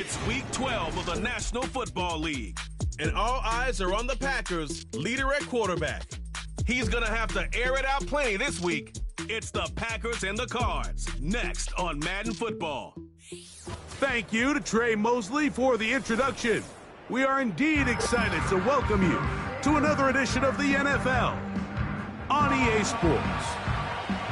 It's Week 12 of the National Football League, and all eyes are on the Packers' leader at quarterback. He's going to have to air it out plenty this week. It's the Packers and the Cards, next on Madden Football. Thank you to Trey Mosley for the introduction. We are indeed excited to welcome you to another edition of the NFL on EA Sports.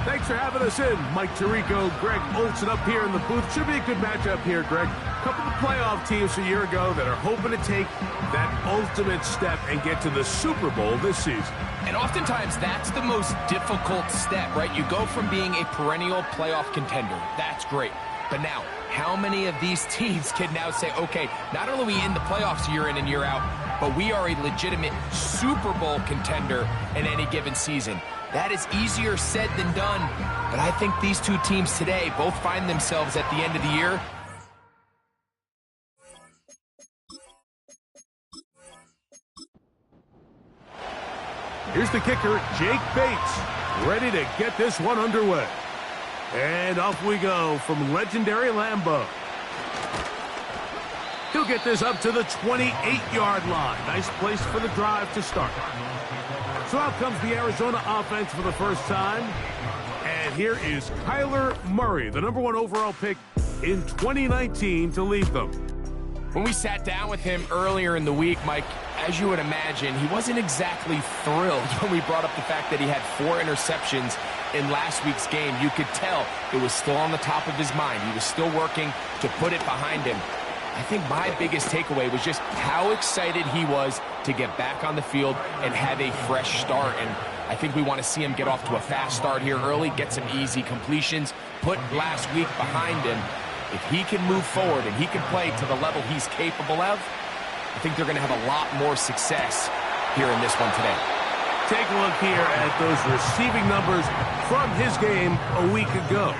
Thanks for having us in. Mike Tirico, Greg Olsen up here in the booth. Should be a good matchup here, Greg. A couple of playoff teams a year ago that are hoping to take that ultimate step and get to the Super Bowl this season. And oftentimes, that's the most difficult step, right? You go from being a perennial playoff contender. That's great. But now, how many of these teams can now say, okay, not only are we in the playoffs year in and year out, but we are a legitimate Super Bowl contender in any given season? That is easier said than done. But I think these two teams today both find themselves at the end of the year Here's the kicker, Jake Bates, ready to get this one underway. And off we go from legendary Lambeau. He'll get this up to the 28-yard line. Nice place for the drive to start. So out comes the Arizona offense for the first time. And here is Kyler Murray, the #1 overall pick in 2019 to lead them. When we sat down with him earlier in the week, Mike, as you would imagine, he wasn't exactly thrilled when we brought up the fact that he had 4 interceptions in last week's game. You could tell it was still on the top of his mind. He was still working to put it behind him. I think my biggest takeaway was just how excited he was to get back on the field and have a fresh start. And I think we want to see him get off to a fast start here early, get some easy completions, put last week behind him. If he can move forward and he can play to the level he's capable of, I think they're going to have a lot more success here in this one today. Take a look here at those receiving numbers from his game a week ago.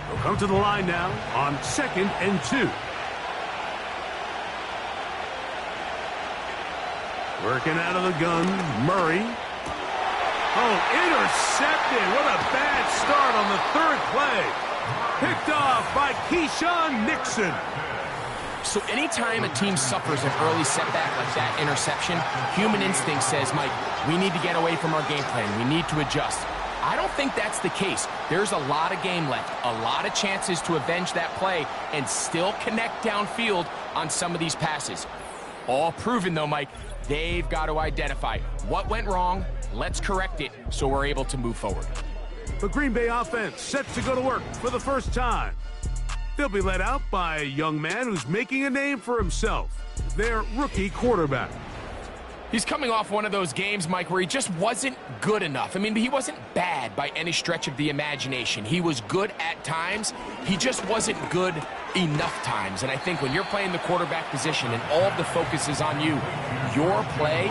They'll come to the line now on 2nd and 2. Working out of the gun, Murray. Oh, intercepted. What a bad start on the 3rd play. Picked off by Keyshawn Nixon. So anytime a team suffers an early setback like that interception, human instinct says, Mike, we need to get away from our game plan. We need to adjust. I don't think that's the case. There's a lot of game left, a lot of chances to avenge that play and still connect downfield on some of these passes. All proven, though, Mike. They've got to identify what went wrong. Let's correct it so we're able to move forward. The Green Bay offense set to go to work for the first time. They'll be led out by a young man who's making a name for himself, their rookie quarterback. He's coming off one of those games, Mike, where he just wasn't good enough. I mean, he wasn't bad by any stretch of the imagination. He was good at times. He just wasn't good enough times. And I think when you're playing the quarterback position and all of the focus is on you, your play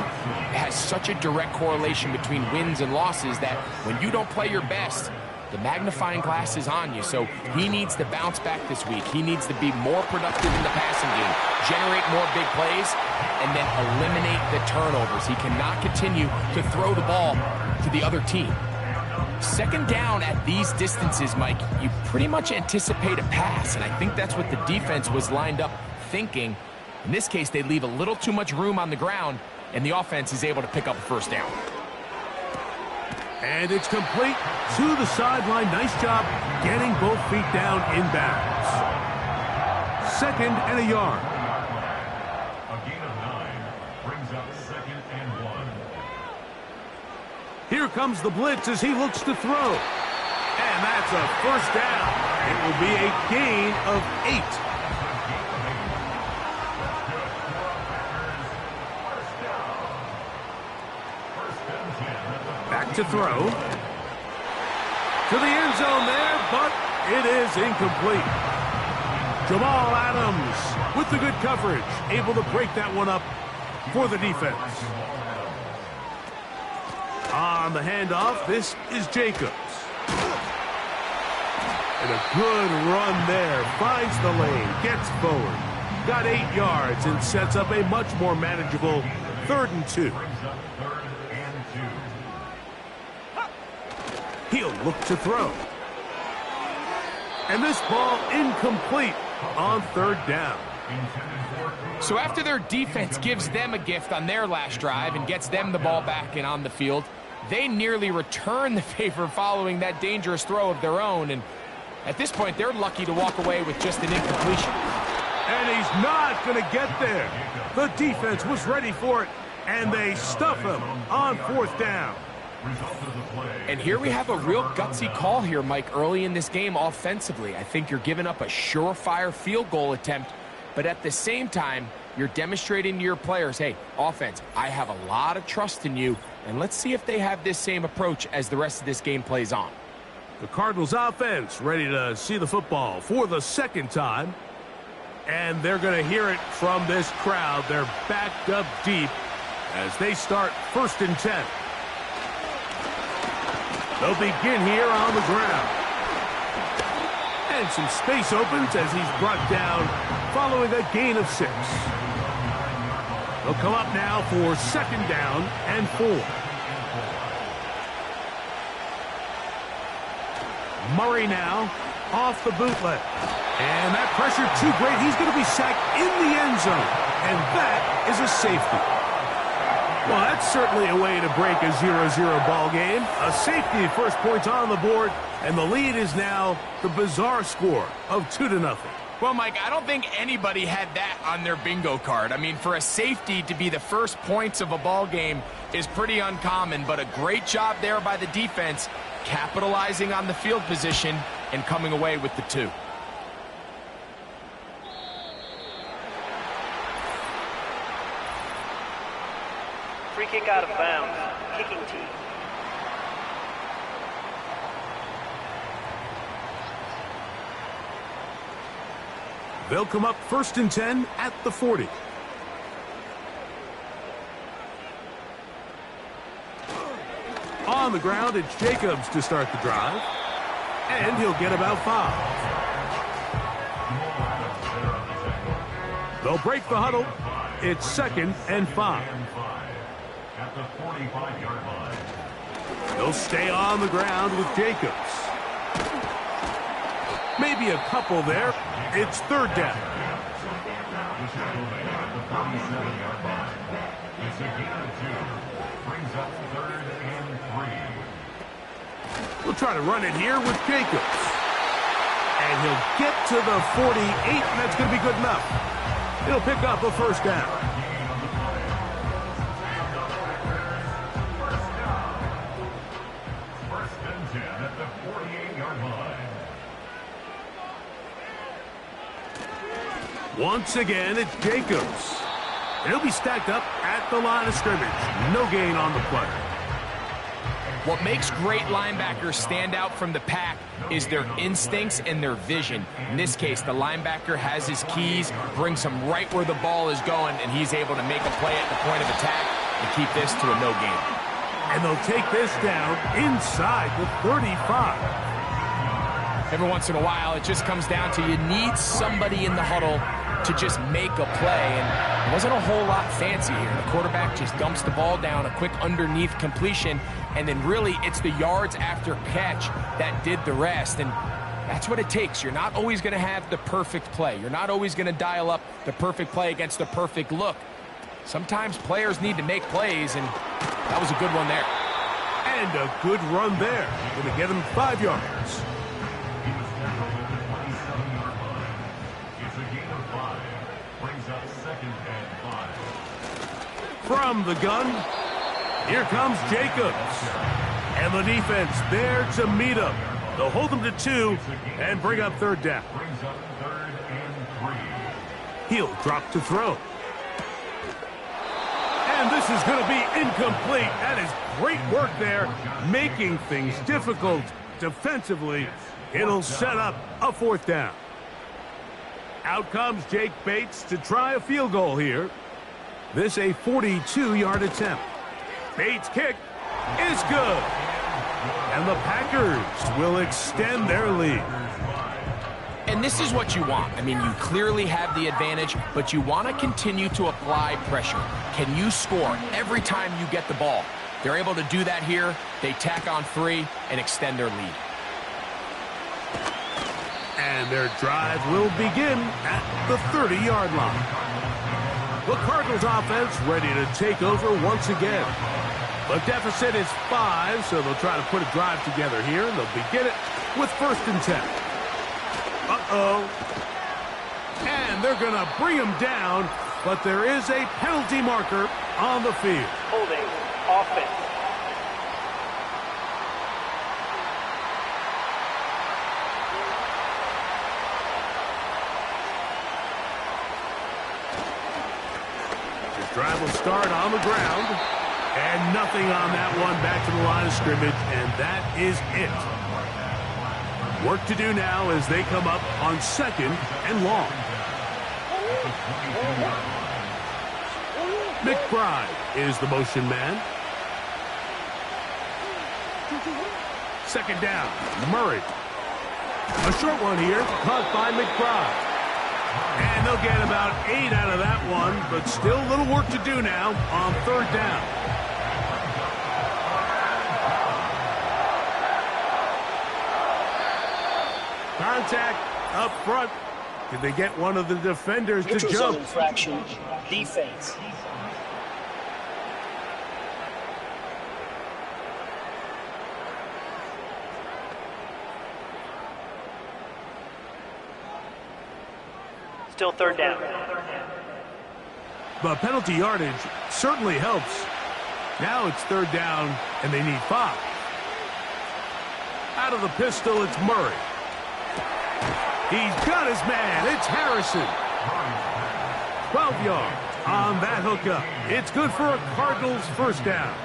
has such a direct correlation between wins and losses that when you don't play your best, the magnifying glass is on you. So he needs to bounce back this week. He needs to be more productive in the passing game, generate more big plays, and then eliminate the turnovers. He cannot continue to throw the ball to the other team. 2nd down at these distances, Mike, you pretty much anticipate a pass, and I think that's what the defense was lined up thinking. In this case, they leave a little too much room on the ground, and the offense is able to pick up a 1st down. And it's complete to the sideline. Nice job getting both feet down in bounds. 2nd and a yard. A gain of 9 brings up 2nd and 1. Here comes the blitz as he looks to throw. And that's a 1st down. It will be a gain of 8. Back to throw. To the end zone there, but it is incomplete. Jamal Adams with the good coverage, able to break that one up for the defense. On the handoff, this is Jacobs. And a good run there. Finds the lane, gets forward. Got 8 yards and sets up a much more manageable 3rd and 2. He'll look to throw. And this ball incomplete on third down. So after their defense gives them a gift on their last drive and gets them the ball back and on the field, they nearly return the favor following that dangerous throw of their own. And at this point, they're lucky to walk away with just an incompletion. And he's not going to get there. The defense was ready for it, and they stuff him on fourth down. And here we have a real gutsy call here, Mike, early in this game offensively. I think you're giving up a surefire field goal attempt, but at the same time, you're demonstrating to your players, hey, offense, I have a lot of trust in you, and let's see if they have this same approach as the rest of this game plays on. The Cardinals offense ready to see the football for the second time, and they're going to hear it from this crowd. They're backed up deep as they start 1st and 10. They'll begin here on the ground. And some space opens as he's brought down following a gain of 6. They'll come up now for 2nd down and 4. Murray now off the bootleg. And that pressure too great. He's going to be sacked in the end zone. And that is a safety. Well, that's certainly a way to break a 0-0 ball game. A safety, first points on the board, and the lead is now the bizarre score of 2-0. Well, Mike, I don't think anybody had that on their bingo card. I mean, for a safety to be the first points of a ball game is pretty uncommon, but a great job there by the defense, capitalizing on the field position and coming away with the 2. Free kick out of bounds. Kicking team. They'll come up 1st and 10 at the 40. On the ground, it's Jacobs to start the drive. And he'll get about 5. They'll break the huddle. It's 2nd and 5. At the 45-yard line. They'll stay on the ground with Jacobs. Maybe a couple there. It's 3rd down. At the 47-yard line. It's a gain of 2. Brings up 3rd and 3. We'll try to run it here with Jacobs. And he'll get to the 48, and that's going to be good enough. He'll pick up a 1st down. At the 48-yard line. Once again, it's Jacobs. He'll be stacked up at the line of scrimmage. No gain on the play. What makes great linebackers stand out from the pack is their instincts and their vision. In this case, the linebacker has his keys, brings him right where the ball is going, and he's able to make a play at the point of attack and keep this to a no gain. And they'll take this down inside the 35. Every once in a while, it just comes down to you need somebody in the huddle to just make a play, and it wasn't a whole lot fancy here. The quarterback just dumps the ball down, a quick underneath completion, and then really it's the yards after catch that did the rest, and that's what it takes. You're not always going to have the perfect play. You're not always going to dial up the perfect play against the perfect look. Sometimes players need to make plays, and that was a good one there. And a good run there. Going to get him 5 yards. He was tackled at the 27-yard line. It's a gain of 5. Brings up 2nd and 5. From the gun, here comes Jacobs. And the defense there to meet him. They'll hold him to 2 and bring up 3rd down. Brings up 3rd and 3. He'll drop to throw. And this is going to be incomplete. That is great work there, making things difficult defensively. It'll set up a 4th down. Out comes Jake Bates to try a field goal here. This a 42-yard attempt. Bates' kick is good. And the Packers will extend their lead. And this is what you want. I mean, you clearly have the advantage, but you want to continue to apply pressure. Can you score every time you get the ball? They're able to do that here. They tack on 3 and extend their lead. And their drive will begin at the 30-yard line. The Cardinals offense ready to take over once again. The deficit is 5, so they'll try to put a drive together here, and they'll begin it with 1st and 10. Uh-oh. And they're going to bring him down, but there is a penalty marker on the field. Holding offense. Drive will start on the ground, and nothing on that one. Back to the line of scrimmage, and that is it. Work to do now as they come up on 2nd and long. McBride is the motion man. 2nd down, Murray. A short one here, caught by McBride. And they'll get about 8 out of that one, but still a little work to do now on 3rd down. Contact up front. Did they get one of the defenders to jump? Infraction, defense. Still 3rd down. The penalty yardage certainly helps. Now it's 3rd down, and they need 5. Out of the pistol, it's Murray. He's got his man. It's Harrison. 12 yards on that hookup. It's good for a Cardinals 1st down.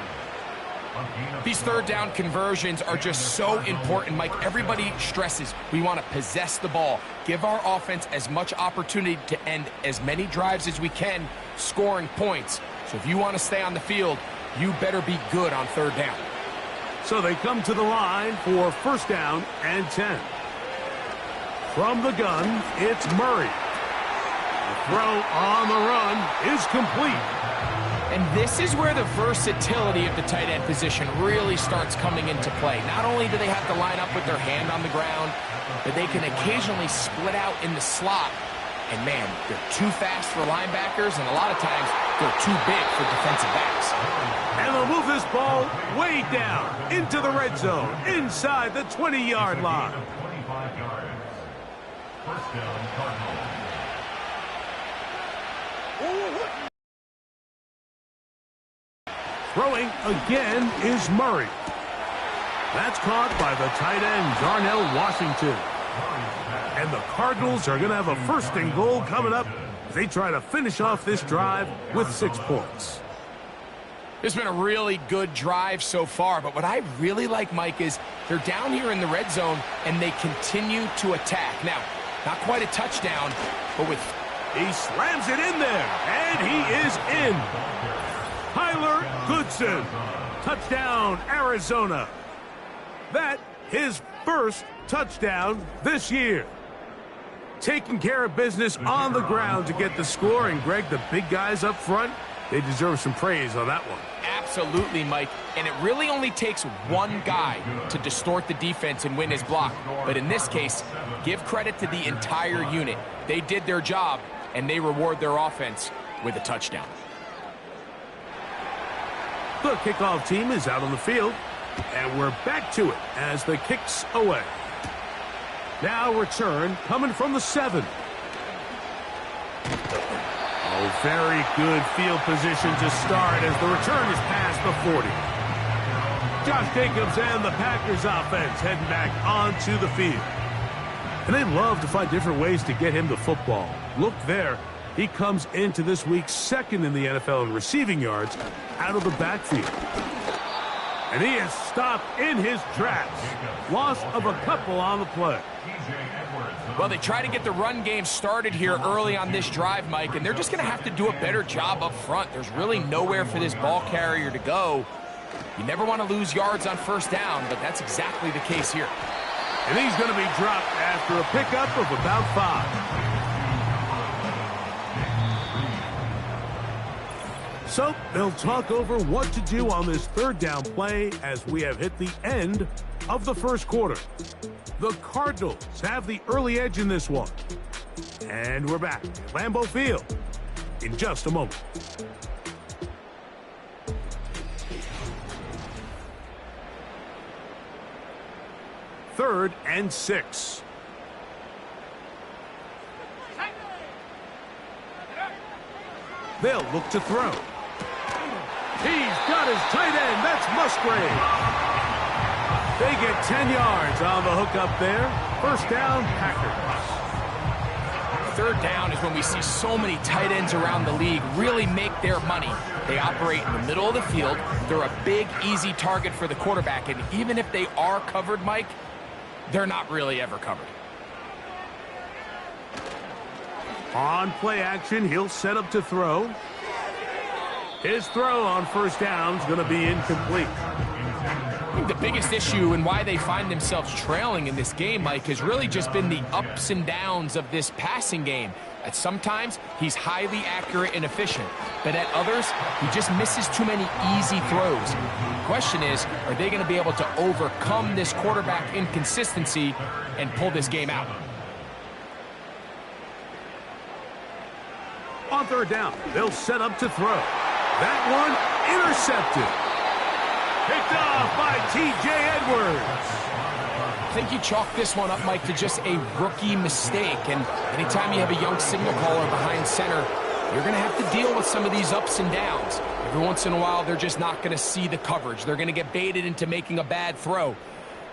These 3rd down conversions are just so important, Mike. Everybody stresses we want to possess the ball, give our offense as much opportunity to end as many drives as we can, scoring points. So if you want to stay on the field, you better be good on 3rd down. So they come to the line for 1st down and 10. From the gun, it's Murray. The throw on the run is complete. And this is where the versatility of the tight end position really starts coming into play. Not only do they have to line up with their hand on the ground, but they can occasionally split out in the slot. And man, they're too fast for linebackers, and a lot of times they're too big for defensive backs. And they'll move this ball way down into the red zone, inside the 20-yard line. 25 yards. 1st down, Cardinals. Throwing again is Murray. That's caught by the tight end, Darnell Washington. And the Cardinals are going to have a 1st and goal coming up as they try to finish off this drive with 6 points. It's been a really good drive so far, but what I really like, Mike, is they're down here in the red zone, and they continue to attack. Now, not quite a touchdown, but with... He slams it in there, and he is in. Tyler Goodson. Touchdown, Arizona. That his 1st touchdown this year. Taking care of business on the ground to get the score. And, Greg, the big guys up front, they deserve some praise on that one. Absolutely, Mike. And it really only takes one guy to distort the defense and win his block. But in this case, give credit to the entire unit. They did their job, and they reward their offense with a touchdown. The kickoff team is out on the field, and we're back to it as the kick's away. Now return coming from the 7. Oh, very good field position to start as the return is past the 40. Josh Jacobs and the Packers offense heading back onto the field. And they love to find different ways to get him the football. Look there. He comes into this week 2nd in the NFL in receiving yards out of the backfield. And he is stopped in his tracks. Loss of a couple on the play. Well, they try to get the run game started here early on this drive, Mike, and they're just going to have to do a better job up front. There's really nowhere for this ball carrier to go. You never want to lose yards on 1st down, but that's exactly the case here. And he's going to be dropped after a pickup of about 5. So they'll talk over what to do on this third down play as we have hit the end of the first quarter. The Cardinals have the early edge in this one. And we're back at Lambeau Field in just a moment. Third and 6. They'll look to throw. He's got his tight end. That's Musgrave. They get 10 yards on the hook up there. First down, Packers. Third down is when we see so many tight ends around the league really make their money. They operate in the middle of the field. They're a big, easy target for the quarterback. And even if they are covered, Mike, they're not really ever covered. On play action, he'll set up to throw. His throw on first down is going to be incomplete. I think the biggest issue and why they find themselves trailing in this game, Mike, has really just been the ups and downs of this passing game. At sometimes, he's highly accurate and efficient, but at others, he just misses too many easy throws. The question is, are they going to be able to overcome this quarterback inconsistency and pull this game out? On third down, they'll set up to throw. That one intercepted. Picked off by T.J. Edwards. I think you chalk this one up, Mike, to just a rookie mistake. And anytime you have a young signal caller behind center, you're going to have to deal with some of these ups and downs. Every once in a while, they're just not going to see the coverage. They're going to get baited into making a bad throw.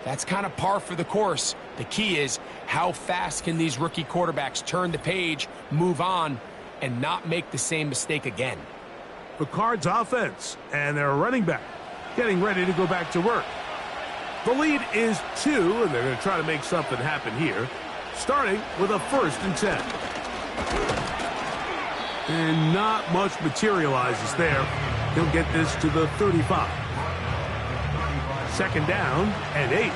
That's kind of par for the course. The key is how fast can these rookie quarterbacks turn the page, move on, and not make the same mistake again. The Cards offense and their running back getting ready to go back to work. The lead is 2, and they're going to try to make something happen here, starting with a 1st and 10. And not much materializes there. He'll get this to the 35. Second down and 8.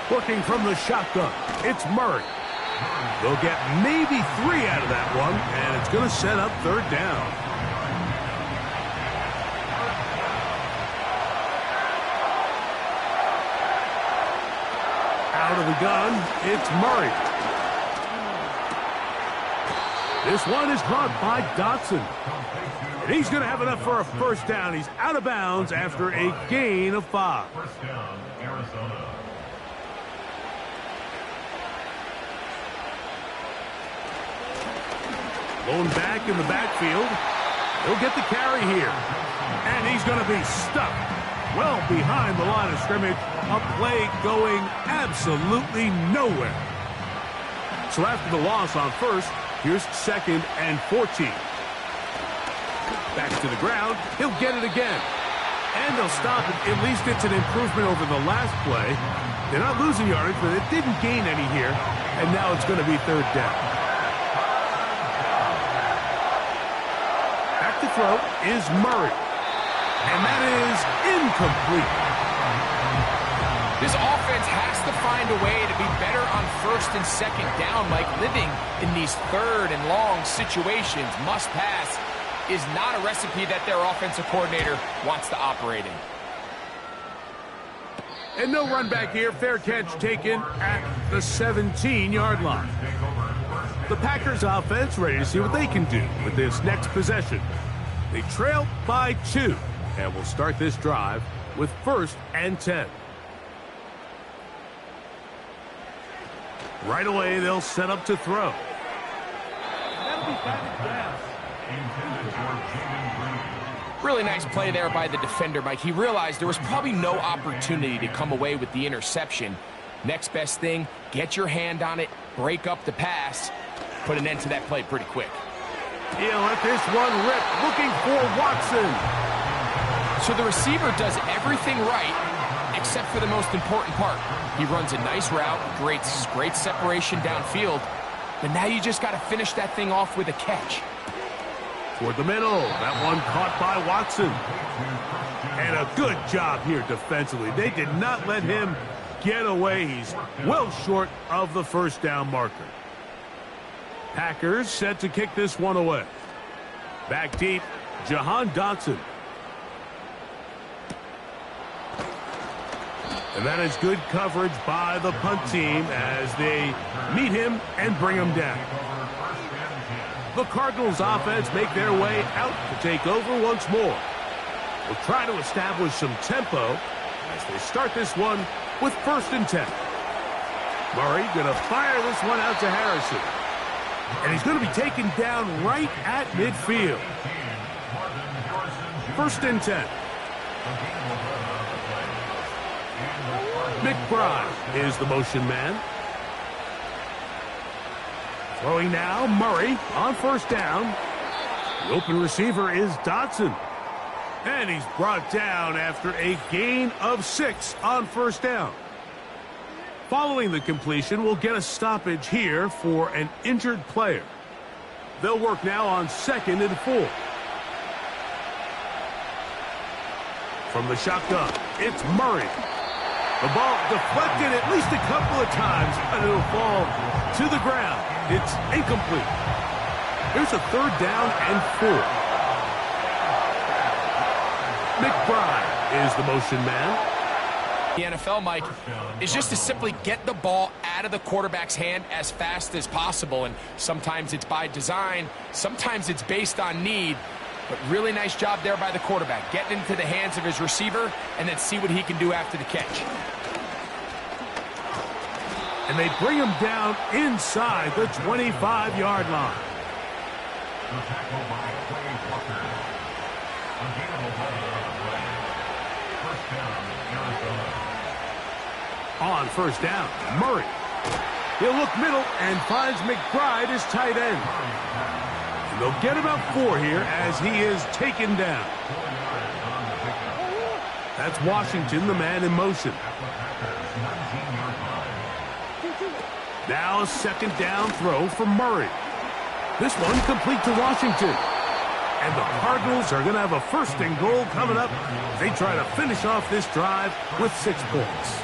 Working from the shotgun, it's Murray. They'll get maybe 3 out of that one, and it's going to set up third down. Out of the gun, it's Murray. This one is caught by Dotson. And he's going to have enough for a first down. He's out of bounds after a gain of 5. First down, Arizona. Lone back in the backfield. He'll get the carry here. And he's going to be stuck well behind the line of scrimmage. A play going absolutely nowhere. So after the loss on first, here's 2nd and 14. Back to the ground. He'll get it again. And they'll stop it. At least it's an improvement over the last play. They're not losing yardage, but it didn't gain any here. And now it's going to be third down. Back to throw is Murray. And that is incomplete. This offense has to find a way to be better on 1st and 2nd down, Mike. Living in these 3rd and long situations, must pass, is not a recipe that their offensive coordinator wants to operate in. And no run back here. Fair catch taken at the 17-yard line. The Packers offense ready to see what they can do with this next possession. They trail by 2, and will start this drive with 1st and 10. Right away, they'll set up to throw. Really nice play there by the defender, Mike. He realized there was probably no opportunity to come away with the interception. Next best thing, get your hand on it, break up the pass, put an end to that play pretty quick. He'll let this one rip, looking for Watson. So the receiver does everything right, except for the most important part. He runs a nice route, great separation downfield, but now you just got to finish that thing off with a catch. Toward the middle, that one caught by Watson. And a good job here defensively. They did not let him get away. He's well short of the first down marker. Packers set to kick this one away. Back deep, Jahan Dotson. And that is good coverage by the punt team as they meet him and bring him down. The Cardinals offense make their way out to take over once more. We'll try to establish some tempo as they start this one with 1st and 10. Murray going to fire this one out to Harrison. And he's going to be taken down right at midfield. 1st and 10. McBride is the motion man. Throwing now, Murray on 1st down. The open receiver is Dotson. And he's brought down after a gain of 6 on 1st down. Following the completion, we'll get a stoppage here for an injured player. They'll work now on 2nd and 4. From the shotgun, it's Murray. The ball deflected at least a couple of times, and it'll fall to the ground. It's incomplete. Here's a 3rd down and 4. McBride is the motion man. The NFL, Mike, is just to simply get the ball out of the quarterback's hand as fast as possible. And sometimes it's by design, sometimes it's based on need. But really nice job there by the quarterback, getting into the hands of his receiver and then see what he can do after the catch. And they bring him down inside the 25-yard line. The tackle by Quay Walker. A gain of 11 on the play. 1st down, Arizona. On 1st down, Murray. He'll look middle and finds McBride as tight end. And they'll get about 4 here as he is taken down. That's Washington, the man in motion. Now a 2nd down throw for Murray. This one complete to Washington. And the Cardinals are going to have a 1st and goal coming up. They try to finish off this drive with 6 points.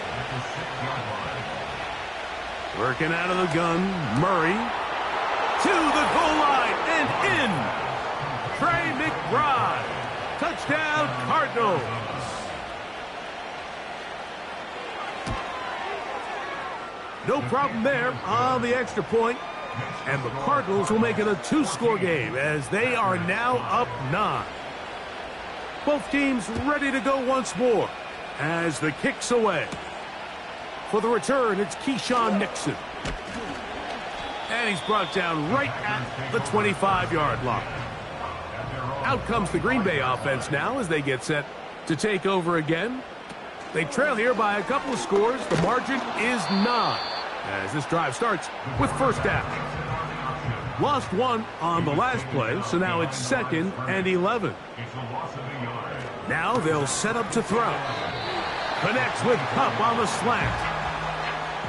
Working out of the gun, Murray to the goal line and in. Trey McBride. Touchdown, Cardinals. No problem there on the extra point. And the Cardinals will make it a 2-score game as they are now up 9. Both teams ready to go once more as the kick's away. For the return, it's Keyshawn Nixon. And he's brought down right at the 25-yard line. Out comes the Green Bay offense now as they get set to take over again. They trail here by a couple of scores. The margin is 9 as this drive starts with 1st down. Lost 1 on the last play, so now it's 2nd and 11. Now they'll set up to throw. Connects with Kupp on the slant.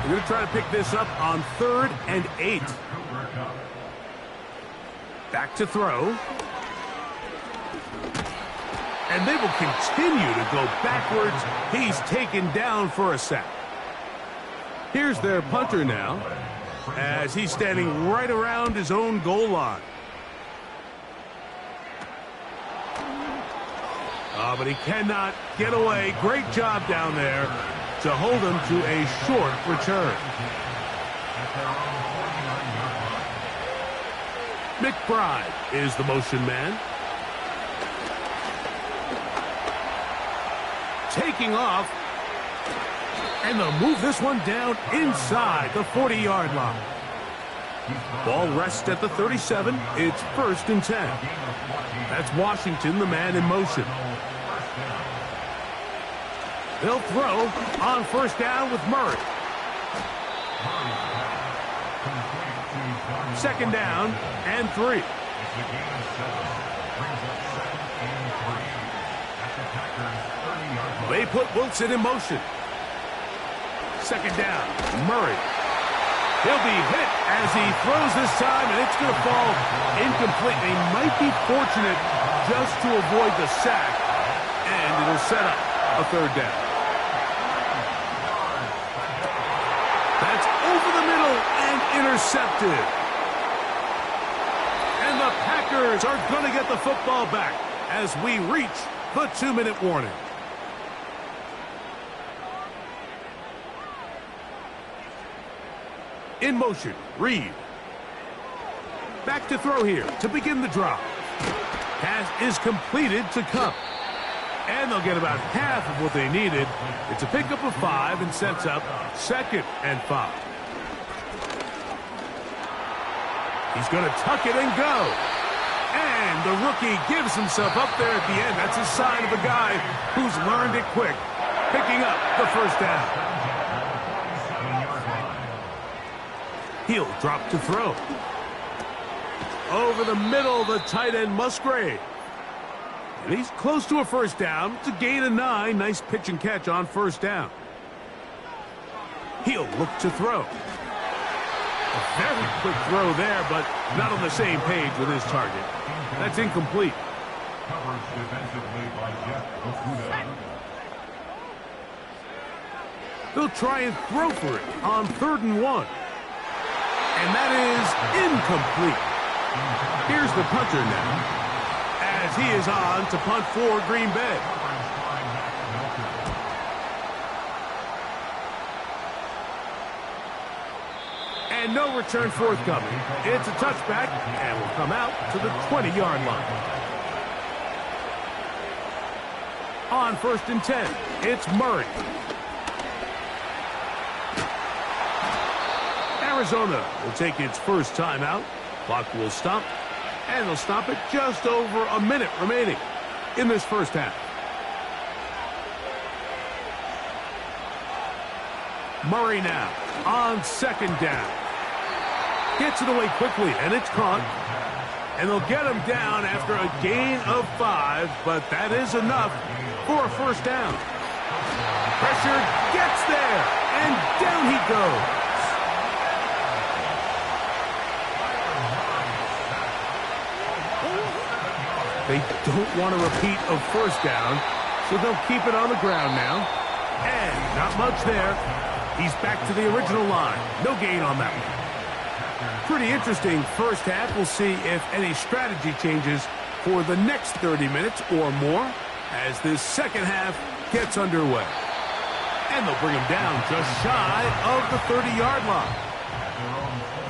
They're going to try to pick this up on 3rd and 8. Back to throw. And they will continue to go backwards. He's taken down for a sack. Here's their punter now as he's standing right around his own goal line. Oh, but he cannot get away. Great job down there to hold him to a short return. McBride is the motion man. Taking off. And they'll move this one down inside the 40-yard line. Ball rests at the 37. It's 1st and 10. That's Washington, the man in motion. They'll throw on 1st down with Murray. 2nd down and 3. They put Wilson in motion. 2nd down, Murray. He'll be hit as he throws this time, and it's going to fall incomplete. They might be fortunate just to avoid the sack, and it'll set up a 3rd down. That's over the middle and intercepted. Packers are going to get the football back as we reach the 2-minute warning. In motion, Reed. Back to throw here to begin the drive. Pass is completed to Cup. And they'll get about half of what they needed. It's a pickup of 5 and sets up 2nd and 5. He's going to tuck it and go. And the rookie gives himself up there at the end. That's a sign of a guy who's learned it quick, picking up the first down. He'll drop to throw. Over the middle, the tight end Musgrave. And he's close to a first down. It's a gain of 9. Nice pitch and catch on first down. He'll look to throw. A very quick throw there, but not on the same page with his target. That's incomplete. Coverage defensively by Jeff Okuda. They'll try and throw for it on 3rd and 1. And that is incomplete. Here's the punter now, as he is on to punt for Green Bay. And no return forthcoming. It's a touchback and will come out to the 20-yard line. On 1st and 10, it's Murray. Arizona will take its first timeout. Clock will stop, and they'll stop it just over a minute remaining in this first half. Murray now on 2nd down. Gets it away quickly, and it's caught. And they'll get him down after a gain of 5, but that is enough for a first down. Pressure gets there, and down he goes. They don't want a repeat of first down, so they'll keep it on the ground now. And not much there. He's back to the original line. No gain on that one. Pretty interesting first half. We'll see if any strategy changes for the next 30 minutes or more as this second half gets underway. And they'll bring him down just shy of the 30-yard line.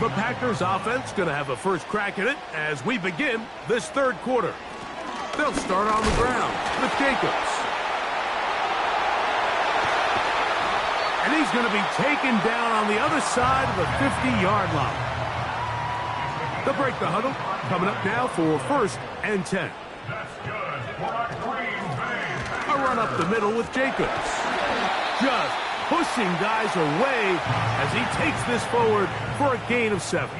The Packers offense going to have a first crack at it as we begin this 3rd quarter. They'll start on the ground with Jacobs. And he's going to be taken down on the other side of the 50-yard line. They'll break the huddle. Coming up now for 1st and 10. That's good for Green Bay. A run up the middle with Jacobs. Just pushing guys away as he takes this forward for a gain of 7. A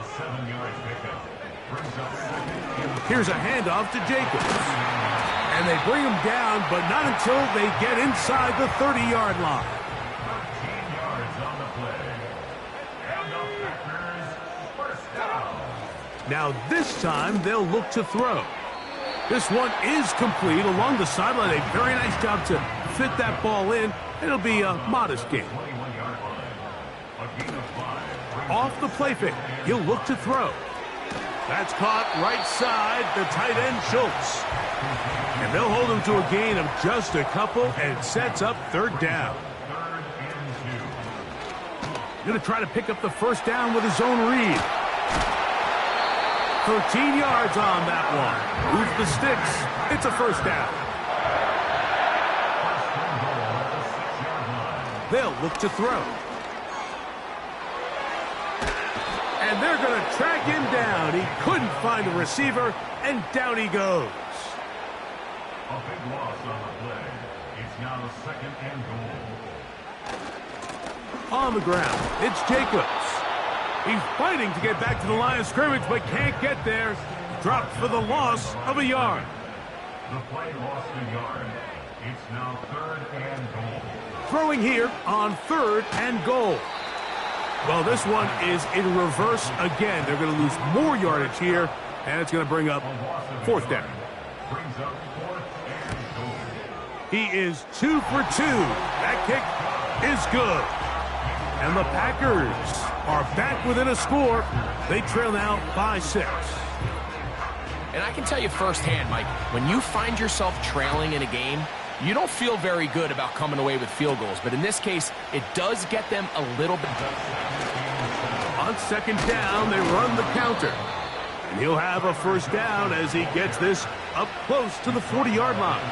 7-yard pickup. Brings up 2nd. Here's a handoff to Jacobs. And they bring him down, but not until they get inside the 30-yard line. 13 yards on the play. And the Packers first down. Now this time they'll look to throw. This one is complete along the sideline. A very nice job to fit that ball in. It'll be a modest gain. 21-yard line. A gain of 5. Off the play fake, he'll look to throw. That's caught right side, the tight end Schultz. And they'll hold him to a gain of just a couple and sets up 3rd down. 3rd and 2. Going to try to pick up the first down with his own read. 13 yards on that one. Move the sticks. It's a first down. They'll look to throw. And they're going to track him down. He couldn't find a receiver, and down he goes. A big loss on the play. It's now 2nd and goal. On the ground, it's Jacobs. He's fighting to get back to the line of scrimmage, but can't get there. Dropped for the loss of a yard. The play lost a yard. It's now 3rd and goal. Throwing here on 3rd and goal. Well, this one is in reverse again. They're going to lose more yardage here, and it's going to bring up 4th down. Brings up 4th and goal. He is 2 for 2. That kick is good. And the Packers are back within a score They trail now by 6. And I can tell you firsthand, Mike, when you find yourself trailing in a game, you don't feel very good about coming away with field goals. But in this case, it does get them a little bit. On second down, they run the counter. And he'll have a first down as he gets this up close to the 40-yard line.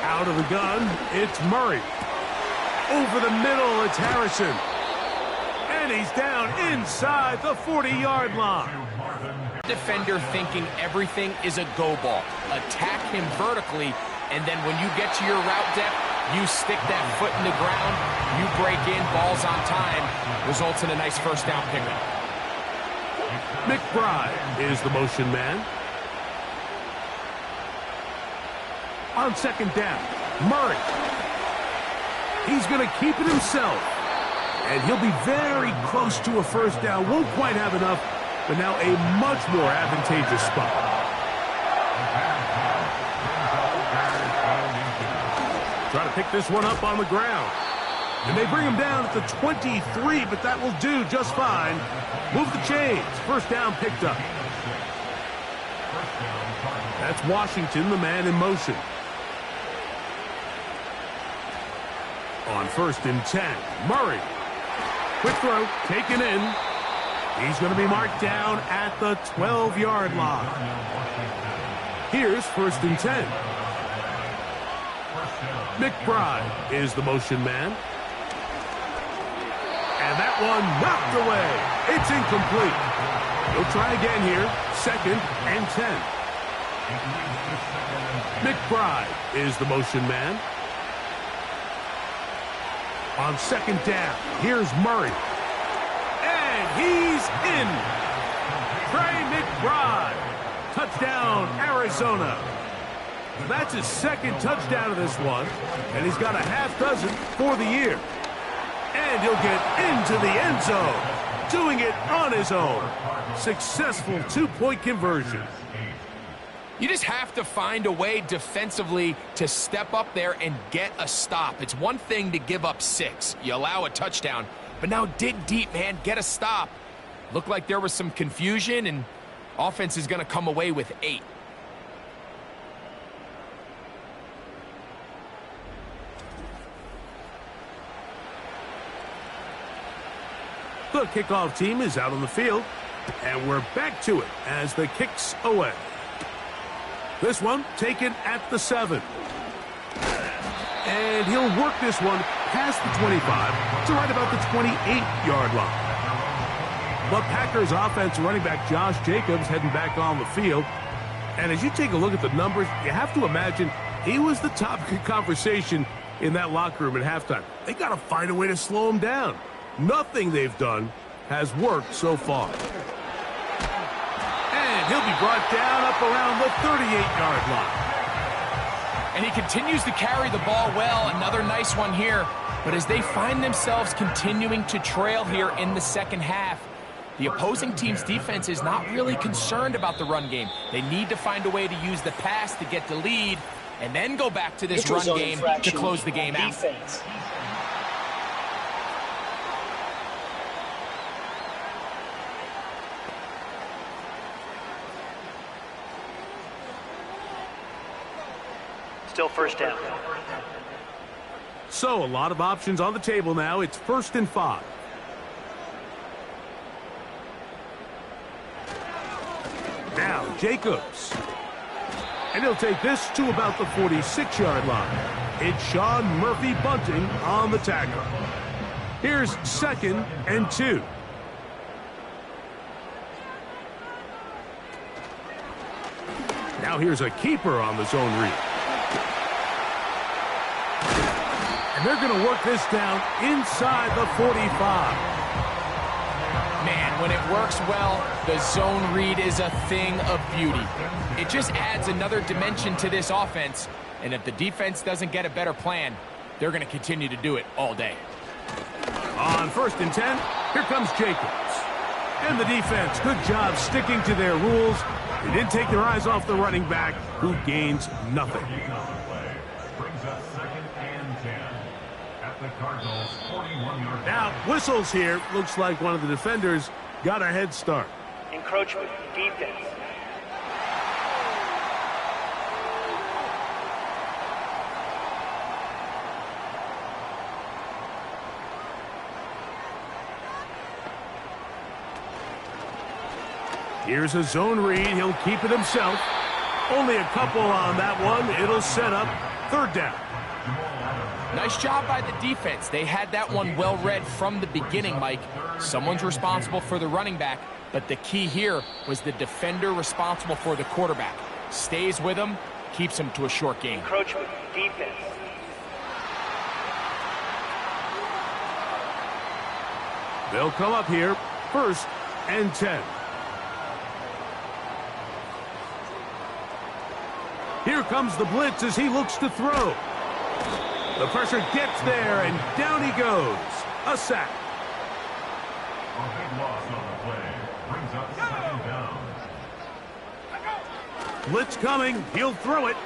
Out of the gun, it's Murray. Over the middle, it's Harrison. And he's down inside the 40-yard line. Defender thinking everything is a go ball. Attack him vertically, and then when you get to your route depth, you stick that foot in the ground, you break in, balls on time, results in a nice first down pickup. McBride is the motion man. On second down, Murray. He's going to keep it himself. And he'll be very close to a first down. Won't quite have enough, but now a much more advantageous spot. Try to pick this one up on the ground. And they bring him down at the 23, but that will do just fine. Move the chains. First down picked up. That's Washington, the man in motion. On first and 10, Murray. Quick throw, taken in. He's going to be marked down at the 12-yard line. Here's first and 10. McBride is the motion man. And that one knocked away. It's incomplete. He'll try again here. Second and 10. McBride is the motion man. On second down, here's Murray. And he's in. Trey McBride. Touchdown, Arizona. That's his second touchdown of this one. And he's got a half dozen for the year. And he'll get into the end zone. Doing it on his own. Successful two-point conversion. You just have to find a way defensively to step up there and get a stop. It's one thing to give up 6. You allow a touchdown. But now dig deep, man. Get a stop. Looked like there was some confusion, and offense is going to come away with 8. The kickoff team is out on the field, and we're back to it as the kick's away. This one taken at the 7. And he'll work this one past the 25 to right about the 28-yard line. But Packers offense running back Josh Jacobs heading back on the field. And as you take a look at the numbers, you have to imagine he was the topic of conversation in that locker room at halftime. They got to find a way to slow him down. Nothing they've done has worked so far. And he'll be brought down up around the 38-yard line. And he continues to carry the ball well. Another nice one here. But as they find themselves continuing to trail here in the second half, the opposing team's defense is not really concerned about the run game. They need to find a way to use the pass to get the lead and then go back to this run game to close the game out. Still first down. So a lot of options on the table now. It's first and 5. Now Jacobs. And he'll take this to about the 46-yard line. It's Sean Murphy Bunting on the tackle. Here's second and 2. Now here's a keeper on the zone read. And they're going to work this down inside the 45. Man, when it works well, the zone read is a thing of beauty. It just adds another dimension to this offense. And if the defense doesn't get a better plan, they're going to continue to do it all day. On first and 10, here comes Jacobs. And the defense, good job sticking to their rules. They didn't take their eyes off the running back, who gains nothing. The Cardinals 41-yard. Now, whistles here. Looks like one of the defenders got a head start. Encroachment, defense. Here's a zone read. He'll keep it himself. Only a couple on that one. It'll set up third down. Nice job by the defense. They had that one well read from the beginning, Mike. Someone's responsible for the running back, but the key here was the defender responsible for the quarterback. Stays with him, keeps him to a short gain. Encroachment, defense. They'll come up here, 1st and 10. Here comes the blitz as he looks to throw. The pressure gets there, and down he goes. A sack. A big loss on the play. Brings up 2nd down. Blitz coming. He'll throw it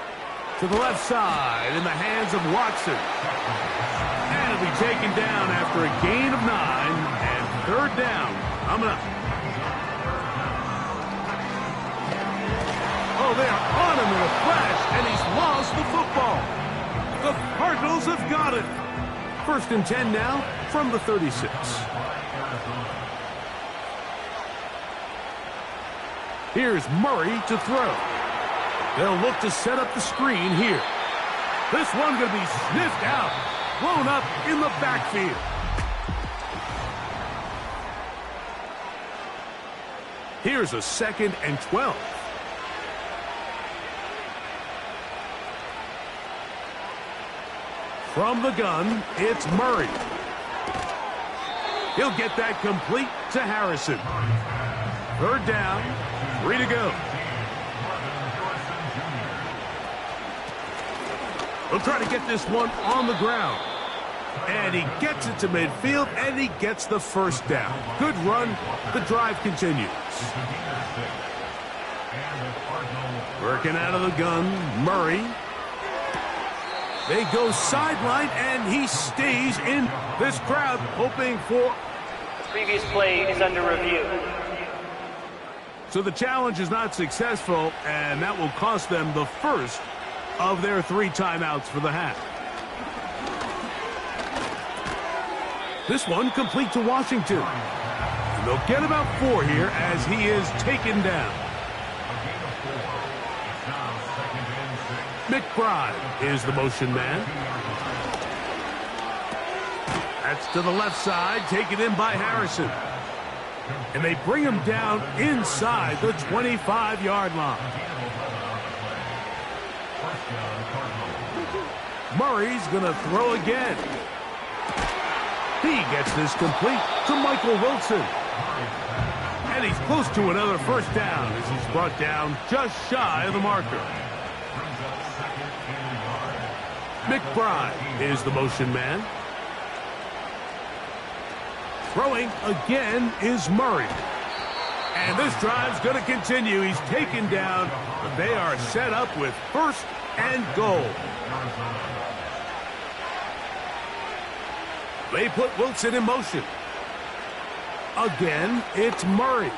to the left side in the hands of Watson. And it'll be taken down after a gain of 9 and 3rd down. Coming up. Oh, they are on him in a flash, and he's lost the football. The Cardinals have got it. 1st and 10 now from the 36. Here's Murray to throw. They'll look to set up the screen here. This one going to be sniffed out, blown up in the backfield. Here's a 2nd and 12. From the gun, it's Murray. He'll get that complete to Harrison. 3rd down, 3 to go. He'll try to get this one on the ground. And he gets it to midfield, and he gets the 1st down. Good run. The drive continues. Working out of the gun, Murray. They go sideline, and he stays in. This crowd hoping for... The previous play is under review. So the challenge is not successful, and that will cost them the first of their 3 timeouts for the half. This one complete to Washington. And they'll get about 4 here as he is taken down. McBride is the motion man. That's to the left side, taken in by Harrison. And they bring him down inside the 25-yard line. Murray's going to throw again. He gets this complete to Michael Wilson. And he's close to another 1st down as he's brought down just shy of the marker. McBride is the motion man. Throwing again is Murray. And this drive's going to continue. He's taken down, but they are set up with 1st and goal. They put Wilson in motion. Again, it's Murray.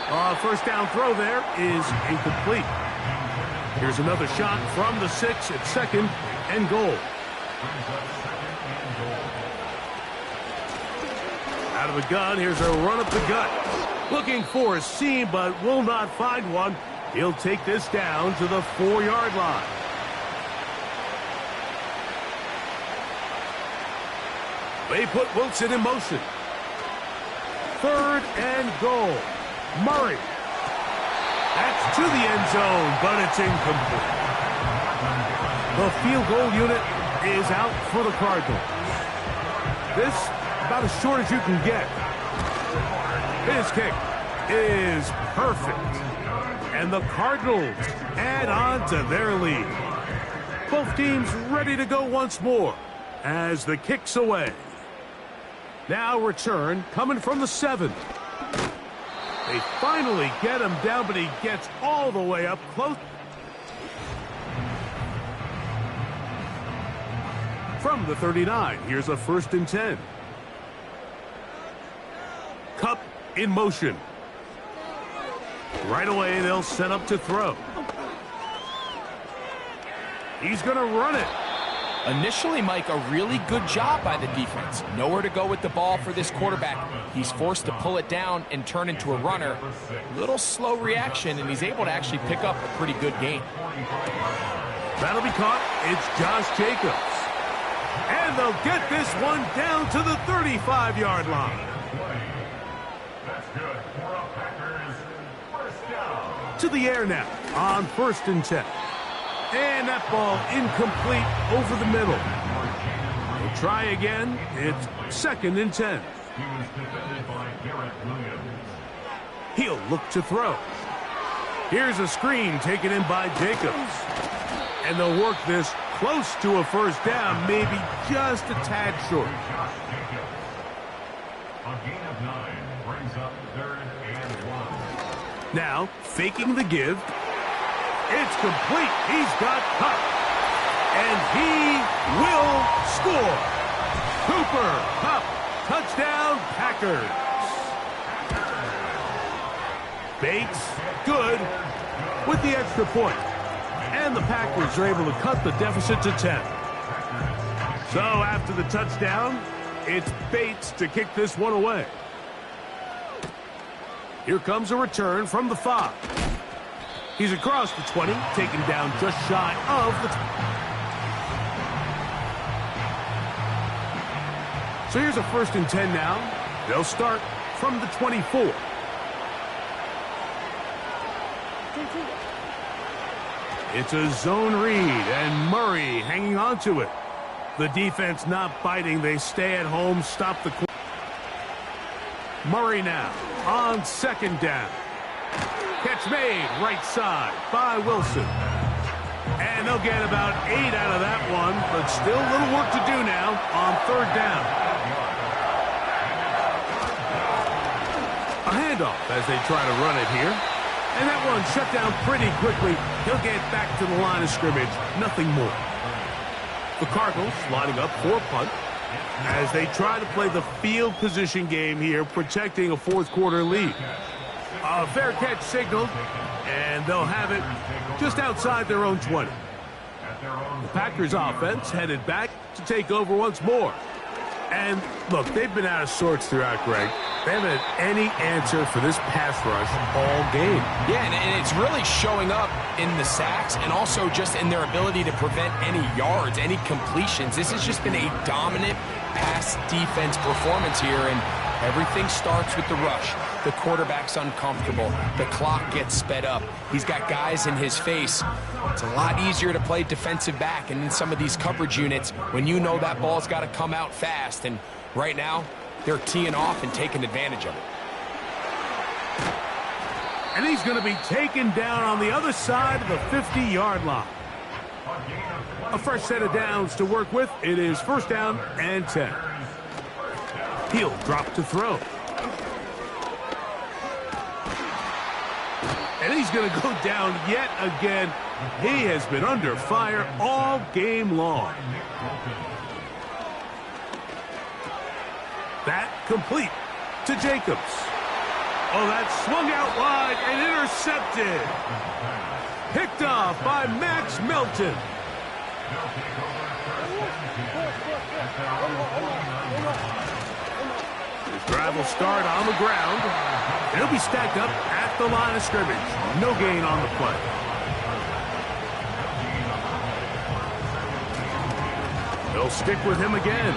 1st down throw there is incomplete. Here's another shot from the 6 at 2nd and goal. Out of the gun, here's a run up the gut. Looking for a seam, but will not find one. He'll take this down to the 4-yard line. They put Wilson in motion. 3rd and goal. Murray. That's to the end zone, but it's incomplete. The field goal unit is out for the Cardinals. This about as short as you can get. His kick is perfect. And the Cardinals add on to their lead. Both teams ready to go once more as the kick's away. Now return coming from the 7. They finally get him down, but he gets all the way up close. From the 39, here's a 1st and 10. Cup in motion. Right away, they'll set up to throw. He's going to run it. Initially, Mike, a really good job by the defense. Nowhere to go with the ball for this quarterback. He's forced to pull it down and turn into a runner. Little slow reaction, and he's able to actually pick up a pretty good gain. That'll be caught. It's Josh Jacobs. And they'll get this one down to the 35-yard line. That's good for a Packers first down. To the air now on 1st and 10. And that ball incomplete over the middle. We'll try again. It's 2nd and 10. He was defended by Garrett Williams. He'll look to throw. Here's a screen taken in by Jacobs. And they'll work this close to a 1st down, maybe just a tad short. Josh Jacobs. A gain of 9 brings up 3rd and 1. Now, faking the give. It's complete. He's got Cup. And he will score. Cooper Kupp, touchdown Packers. Bates, good, with the extra point. And the Packers are able to cut the deficit to 10. So after the touchdown, it's Bates to kick this one away. Here comes a return from the 5. He's across the 20, taken down just shy of the... So here's a 1st and 10 now. They'll start from the 24. It's a zone read, and Murray hanging on to it. The defense not biting. They stay at home, stop the... Murray now on 2nd down. Catch made, right side by Wilson. And they'll get about 8 out of that one, but still a little work to do now on 3rd down. A handoff as they try to run it here. And that one shut down pretty quickly. He'll get back to the line of scrimmage, nothing more. The Cardinals lining up for a punt as they try to play the field position game here, protecting a 4th quarter lead. A fair catch signaled, and they'll have it just outside their own 20. The Packers offense headed back to take over once more. And look, they've been out of sorts throughout, Greg. They haven't had any answer for this pass rush all game. Yeah, and it's really showing up in the sacks and also just in their ability to prevent any yards, any completions. This has just been a dominant pass defense performance here, and everything starts with the rush. The quarterback's uncomfortable. The clock gets sped up. He's got guys in his face. It's a lot easier to play defensive back and in some of these coverage units when you know that ball's got to come out fast. And right now, they're teeing off and taking advantage of it. And he's going to be taken down on the other side of the 50-yard line. A fresh set of downs to work with. It is 1st down and 10. He'll drop to throw. And he's going to go down yet again. He has been under fire all game long. That complete to Jacobs. Oh, that swung out wide and intercepted. Picked off by Max Melton. His drive will start on the ground. He'll be stacked up at the line of scrimmage. No gain on the play. They'll stick with him again.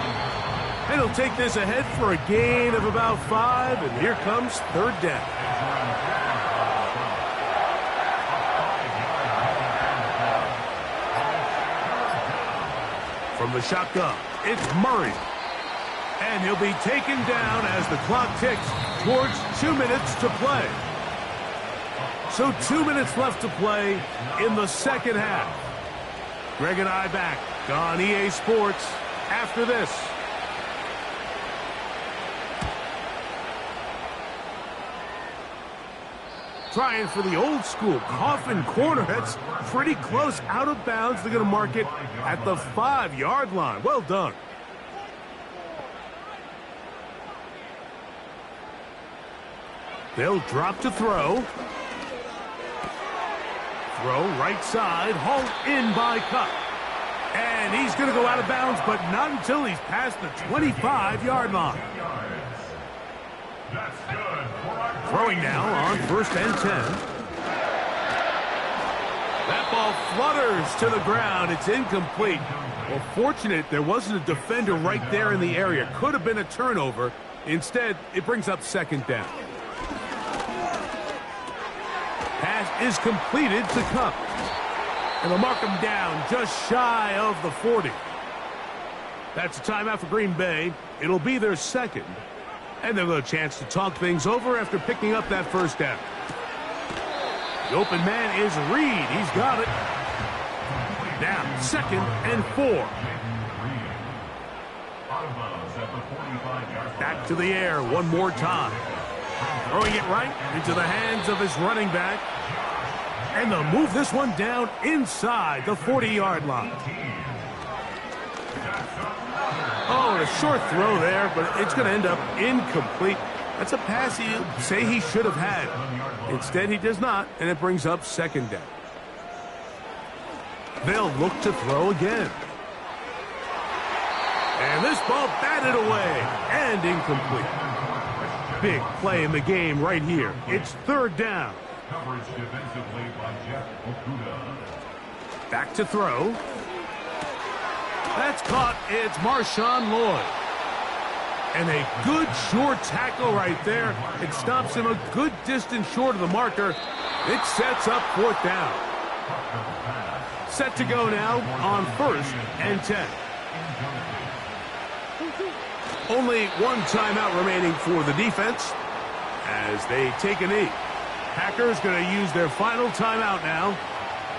And he'll take this ahead for a gain of about 5. And here comes 3rd down. From the shotgun, it's Murray. And he'll be taken down as the clock ticks towards 2 minutes to play. So 2 minutes left to play in the 2nd half. Greg and I back on EA Sports after this. Trying for the old school coffin corner. That's pretty close out of bounds. They're going to mark it at the 5-yard line. Well done. They'll drop to throw. Throw right side, hauled in by Cup. And he's going to go out of bounds, but not until he's past the 25-yard line. Throwing now on 1st and 10. That ball flutters to the ground. It's incomplete. Well, fortunate there wasn't a defender right there in the area. Could have been a turnover. Instead, it brings up 2nd down. Pass is completed to Cup. And they'll mark him down just shy of the 40. That's a timeout for Green Bay. It'll be their 2nd. And they'll have a chance to talk things over after picking up that 1st down. The open man is Reed. He's got it. Now, 2nd and 4. Back to the air one more time. Throwing it right into the hands of his running back. And they'll move this one down inside the 40-yard line. Oh, and a short throw there, but it's going to end up incomplete. That's a pass he'll say he should have had. Instead, he does not, and it brings up 2nd down. They'll look to throw again. And this ball batted away and incomplete. Big play in the game right here. It's 3rd down. Coverage defensively by Jeff Okuda. Back to throw. That's caught. It's Marshawn Lloyd. And a good short tackle right there. It stops him a good distance short of the marker. It sets up 4th down. Set to go now on 1st and 10. Only one timeout remaining for the defense as they take a knee. Packers going to use their final timeout now,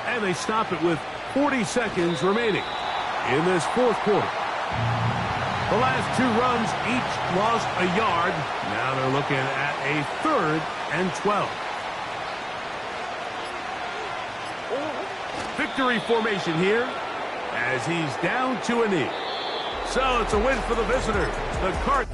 and they stop it with 40 seconds remaining in this 4th quarter. The last 2 runs each lost a yard. Now they're looking at a 3rd and 12. Victory formation here as he's down to a knee. So it's a win for the visitors. The Cardinals